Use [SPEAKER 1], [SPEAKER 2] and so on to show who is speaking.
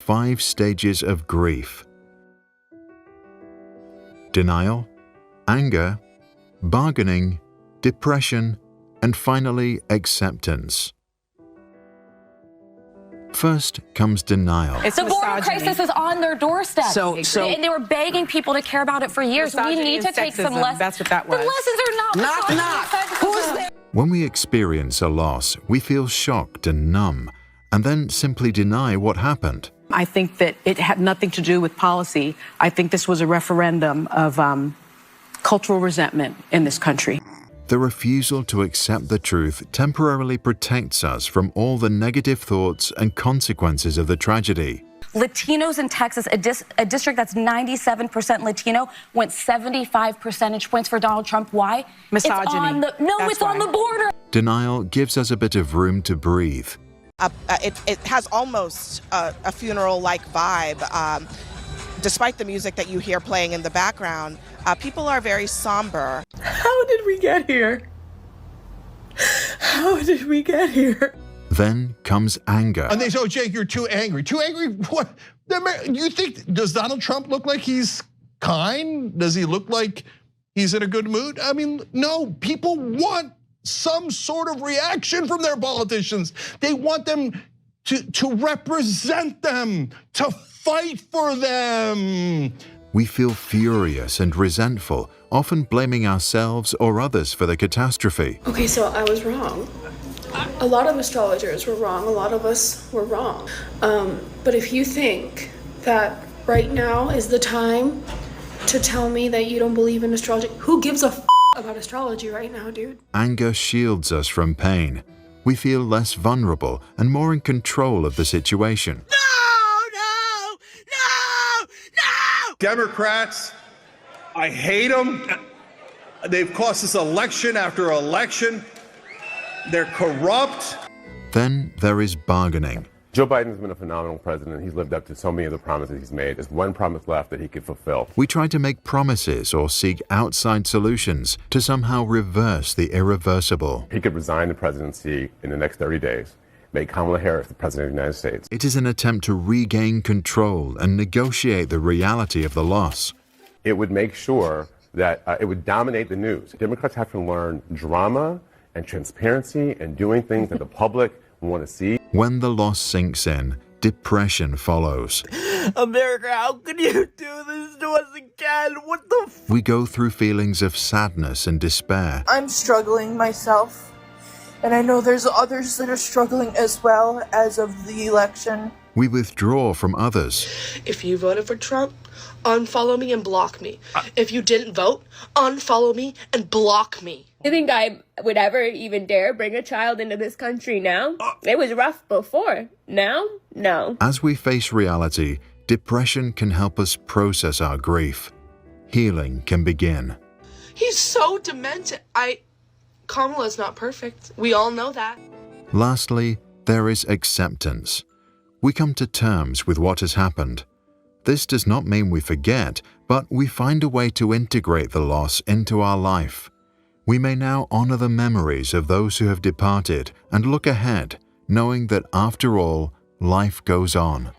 [SPEAKER 1] 5 stages of grief: denial, anger, bargaining, depression, and finally acceptance. First comes denial.
[SPEAKER 2] The border crisis is on their doorstep. And they were begging people to care about it for years. We need to take some lessons.
[SPEAKER 3] That's what that was.
[SPEAKER 2] The lessons are not.
[SPEAKER 3] Who's there?
[SPEAKER 1] When we experience a loss, we feel shocked and numb, and then simply deny what happened.
[SPEAKER 3] I think that it had nothing to do with policy. I think this was a referendum of cultural resentment in this country.
[SPEAKER 1] The refusal to accept the truth temporarily protects us from all the negative thoughts and consequences of the tragedy.
[SPEAKER 2] Latinos in Texas, a district that's 97% Latino, went 75 percentage points for Donald Trump. Why?
[SPEAKER 3] Misogyny.
[SPEAKER 2] It's on the border.
[SPEAKER 1] Denial gives us a bit of room to breathe.
[SPEAKER 4] It has almost a funeral-like vibe. Despite the music that you hear playing in the background, people are very somber.
[SPEAKER 3] How did we get here? How did we get here?
[SPEAKER 1] Then comes anger.
[SPEAKER 5] And they say, oh, Jake, you're too angry. Too angry? What? You think, does Donald Trump look like he's kind? Does he look like he's in a good mood? I mean, no, people want some sort of reaction from their politicians. They want them to represent them, to fight for them.
[SPEAKER 1] We feel furious and resentful, often blaming ourselves or others for the catastrophe.
[SPEAKER 6] Okay, so I was wrong. A lot of astrologers were wrong. A lot of us were wrong. But if you think that right now is the time to tell me that you don't believe in astrology, who gives a about astrology right now, dude?
[SPEAKER 1] Anger shields us from pain. We feel less vulnerable and more in control of the situation.
[SPEAKER 7] No!
[SPEAKER 8] Democrats, I hate them. They've cost us election after election. They're corrupt.
[SPEAKER 1] Then there is bargaining.
[SPEAKER 9] Joe Biden's been a phenomenal president. He's lived up to so many of the promises he's made. There's one promise left that he could fulfill.
[SPEAKER 1] We try to make promises or seek outside solutions to somehow reverse the irreversible.
[SPEAKER 9] He could resign the presidency in the next 30 days, make Kamala Harris the president of the United States.
[SPEAKER 1] It is an attempt to regain control and negotiate the reality of the loss.
[SPEAKER 9] It would make sure that it would dominate the news. Democrats have to learn drama and transparency and doing things that the public want to see.
[SPEAKER 1] When the loss sinks in, depression follows.
[SPEAKER 7] America, how can you do this to us again? What the f?
[SPEAKER 1] We go through feelings of sadness and despair.
[SPEAKER 10] I'm struggling myself, and I know there's others that are struggling as well as of the election.
[SPEAKER 1] We withdraw from others.
[SPEAKER 6] If you voted for Trump, unfollow me and block me. If you didn't vote, unfollow me and block me.
[SPEAKER 11] You think I would ever even dare bring a child into this country now? It was rough before. Now? No.
[SPEAKER 1] As we face reality, depression can help us process our grief. Healing can begin.
[SPEAKER 6] He's so demented. Kamala's not perfect. We all know that.
[SPEAKER 1] Lastly, there is acceptance. We come to terms with what has happened. This does not mean we forget, but we find a way to integrate the loss into our life. We may now honor the memories of those who have departed and look ahead, knowing that after all, life goes on.